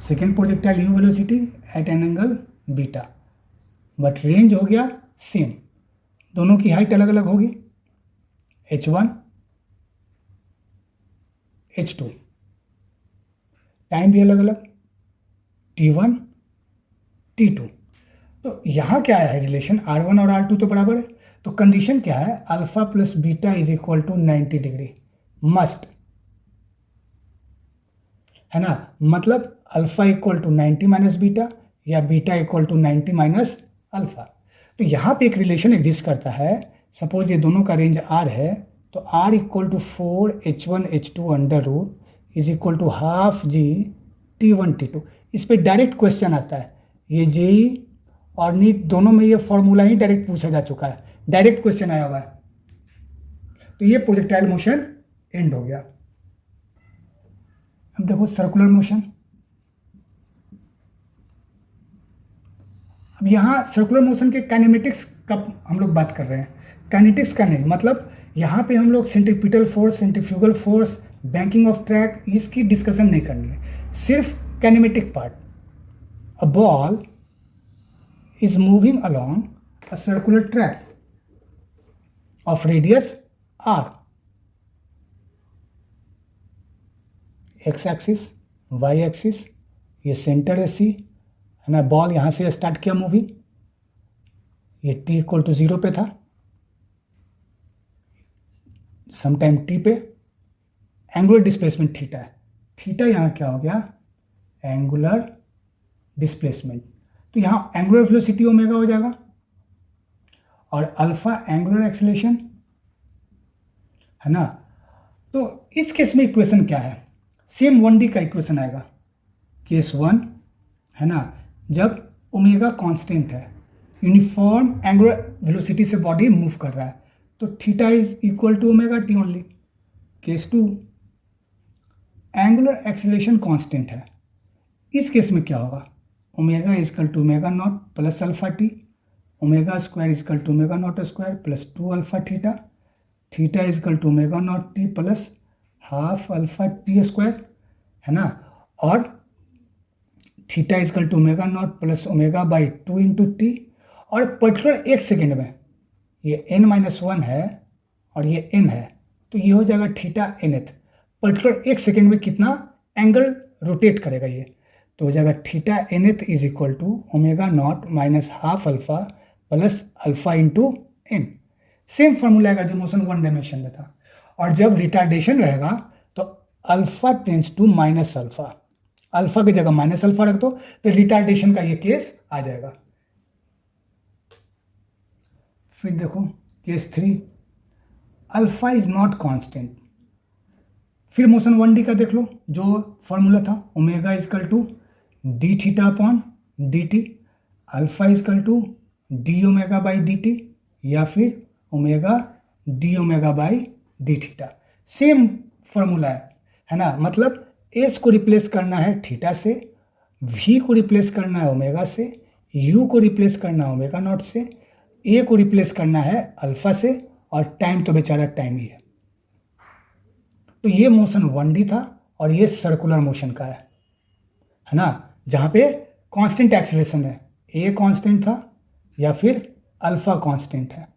second projectile u velocity at an angle beta, but range हो गया same. दोनों की height अलग अलग होगी, h1 h2, time भी अलग अलग, t1 t2। तो यहाँ क्या है रिलेशन? r1 और r2 तो बराबर है। तो कंडीशन क्या है? Alpha plus beta is equal to 90 degree must, है ना। मतलब alpha equal to 90 minus beta या beta equal to 90 minus alpha. तो यहाँ पे एक रिलेशन एग्जिस्ट करता है। सपोज ये दोनों का रेंज r है, तो r equal to 4h1 h2 under root is equal to half g t1 t2। इस पर डायरेक्ट क्वेश्चन आता है। ये जेई और नीट दोनों में ये फॉर्मूला ही डायरेक्ट पूछा जा चुका है, डायरेक्ट क्वेश्चन आया हुआ है। तो ये प्रोजेक्टाइल मोशन एंड हो गया। अब देखो सर्कुलर मोशन। अब यहाँ सर्कुलर मोशन के काइनेमेटिक्स का हम लोग बात कर रहे हैं, काइनेटिक्स का नहीं। मतलब यहाँ पे हम लोग centripetal force, centrifugal force, banking of track, इसकी डिस्कशन नहीं करनी है, सिर्फ kinematic part. A ball is moving along a circular track of radius r, x axis, y axis, ये सेंटर है c, है ना। बॉल यहाँ से स्टार्ट किया मूविंग, ये t इक्वल टू 0 पे था, समटाइम t पे एंगुलर डिस्प्लेसमेंट थीटा है। थीटा यहाँ क्या हो गया? Angular displacement. तो यहाँ एंगुलर वेलोसिटी ओमेगा हो जाएगा, और अल्फा एंगुलर एक्सेलरेशन, है ना। तो इस केस में इक्वेशन क्या है? सेम 1D का इक्वेशन आएगा। केस 1 है ना, जब ओमेगा कांस्टेंट है, यूनिफॉर्म एंगुलर वेलोसिटी से बॉडी मूव कर रहा है, तो theta is equal to omega t only. Case 2, angular acceleration constant है, इस केस में क्या होगा, omega is equal to omega naught plus alpha t, omega square is equal to omega naught square plus 2 alpha theta, theta is equal to omega naught t plus half alpha t square, है ना, और theta is equal to omega naught plus omega by 2 into t, और particular 1 second में ये n-1 है और ये n है, तो ये हो जाएगा थीटा nth। पर्टिकुलर 1 सेकेंड में कितना एंगल रोटेट करेगा ये, तो हो जाएगा theta nth is equal to omega naught minus half alpha plus alpha into n. Same formula आएगा जो मोशन 1 डायमेंशन में था। और जब रिटार्डेशन रहेगा तो alpha tends to minus alpha, alpha की जगह माइनस अल्फा रख दो तो रिटार्डेशन का ये केस आ जाएगा। फिर देखो case 3, alpha is not constant. फिर मोशन 1D का देख लो, जो फॉर्मूला था omega is equal to d theta upon d t, alpha is equal to d omega by d t, या फिर omega d omega by d theta. Same formula है ना, मतलब एस को रिप्लेस करना है थीटा से, वी को रिप्लेस करना है ओमेगा से, यू को रिप्लेस करना है ओमेगा नॉट से, ए को रिप्लेस करना है अल्फा से, और टाइम तो बेचारा टाइम ही है। तो ये मोशन 1D था और ये सर्कुलर मोशन का है ना, जहाँ पे कांस्टेंट एक्सेलरेशन है, ए कांस्टेंट था या फिर अल्फा कांस्टेंट है,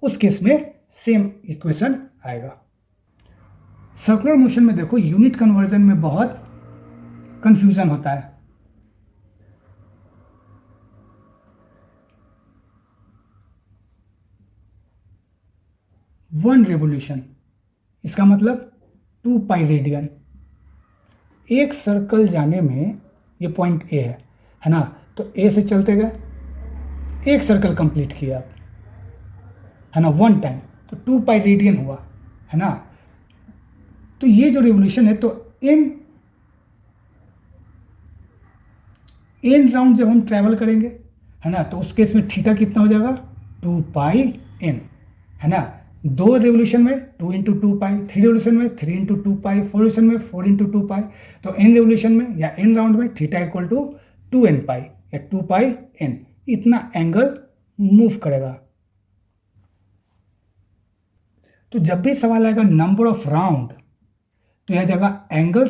उस केस में सेम इक्वेशन आएगा। सर्कुलर मोशन में देखो यूनिट कन्वर्जन में बहुत कंफ्यूजन होता है। वन रेवोल्यूशन, इसका मतलब 2 पाई रेडियन। एक सर्कल जाने में ये पॉइंट ए है ना, तो ए से चलते गए, एक सर्कल कंप्लीट किया आप, है ना, 1 टाइम, तो 2 पाई रेडियन हुआ, है ना। तो ये जो रेवोल्यूशन है, तो एन राउंड जब हम ट्रैवल करेंगे, है ना, तो उस केस में थीटा कितना हो जाएगा 2 पाई एन, है ना। 2 रेवोल्यूशन में 2 इंटू 2 पाई, 3 रेवोल्यूशन में 3 इंटू 2 पाई, 4 रेवोल्यूशन में 4 इंटू 2 पाई, तो एन रेवोल्यूशन में या एन राउंड में थीटा इक्वल टू 2n पाई या 2 पाई एन, इतना एंगल मूव करेगा। तो जब भी सवाल आएगा नंबर ऑफ राउंड, तो यह जगह एंगल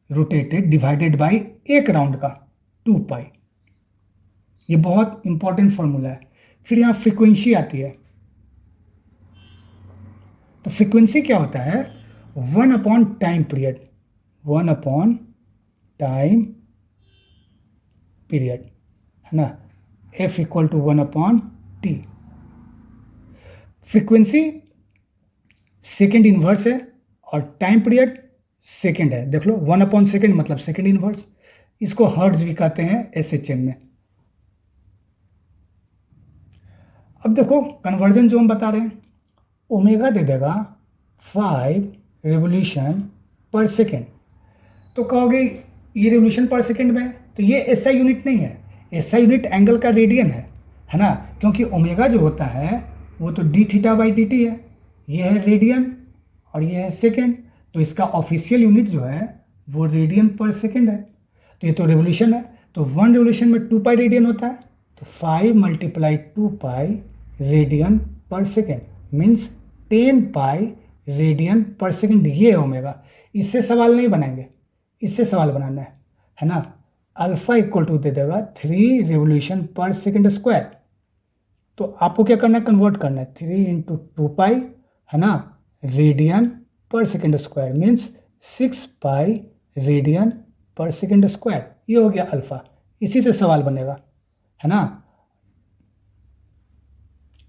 रोटेटेड डिवाइडेड बाई एक राउंड का 2 पाई, ये बहुत इंपॉर्टेंट फॉर्मूला है। फिर यहाँ फ्रीक्वेंसी आती है, तो फ्रीक्वेंसी क्या होता है 1 upon time period, 1 upon time period, है ना, f equal to 1 upon t. Frequency second inverse है और टाइम पीरियड सेकेंड है, देख लो 1 अपॉन सेकेंड मतलब सेकेंड इनवर्स, इसको हर्ट्ज भी कहते हैं SHM में। अब देखो कन्वर्जन जो हम बता रहे हैं, ओमेगा दे देगा 5 रेवोल्यूशन पर सेकेंड, तो कहोगे ये रेवोल्यूशन पर सेकेंड में है, तो ये SI यूनिट नहीं है, SI यूनिट एंगल का रेडियन है ना, क्योंकि ओमेगा जो होता है वो तो D theta by d T है, ये है रेडियन और ये है सेकेंड, तो इसका ऑफिशियल यूनिट जो है वो रेडियन पर सेकेंड है। तो ये तो रेवोल्यूशन है, तो 1 रेवोल्यूशन में 2 पाई रेडियन होता है, तो 5 मल्टीप्लाई 2 पाई रेडियन पर सेकेंड मीन्स 10 पाई रेडियन पर सेकेंड, ये है ओमेगा। इससे सवाल नहीं बनाएंगे, इससे सवाल बनाना है ना। अल्फा इक्वल टू दे देगा 3 रेवोल्यूशन पर सेकेंड स्क्वायर, तो आपको क्या करना है कन्वर्ट करना है 3 इंटू 2 पाई, है ना, रेडियन पर second square means 6 pi radian पर सेकेंड स्क्वायर, ये हो गया अल्फा। इसी से सवाल बनेगा, है ना।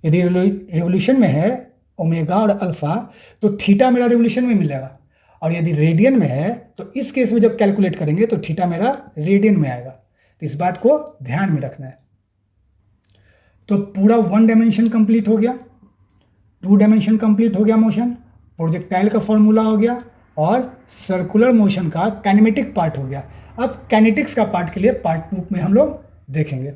यदि रेवोल्यूशन में है ओमेगा और अल्फा, तो थीटा मेरा रेवोल्यूशन में मिलेगा, और यदि रेडियन में है तो इस केस में जब कैलकुलेट करेंगे तो थीटा मेरा रेडियन में आएगा। तो इस बात को ध्यान में रखना है। तो पूरा 1 डायमेंशन कंप्लीट हो गया, 2 डायमेंशन कंप्लीट हो गया मोशन, प्रोजेक्टाइल का फॉर्मूला हो गया और सर्कुलर मोशन का काइनेमेटिक पार्ट हो गया। अब काइनेटिक्स का पार्ट के लिए पार्ट 2 में हम लोग देखेंगे।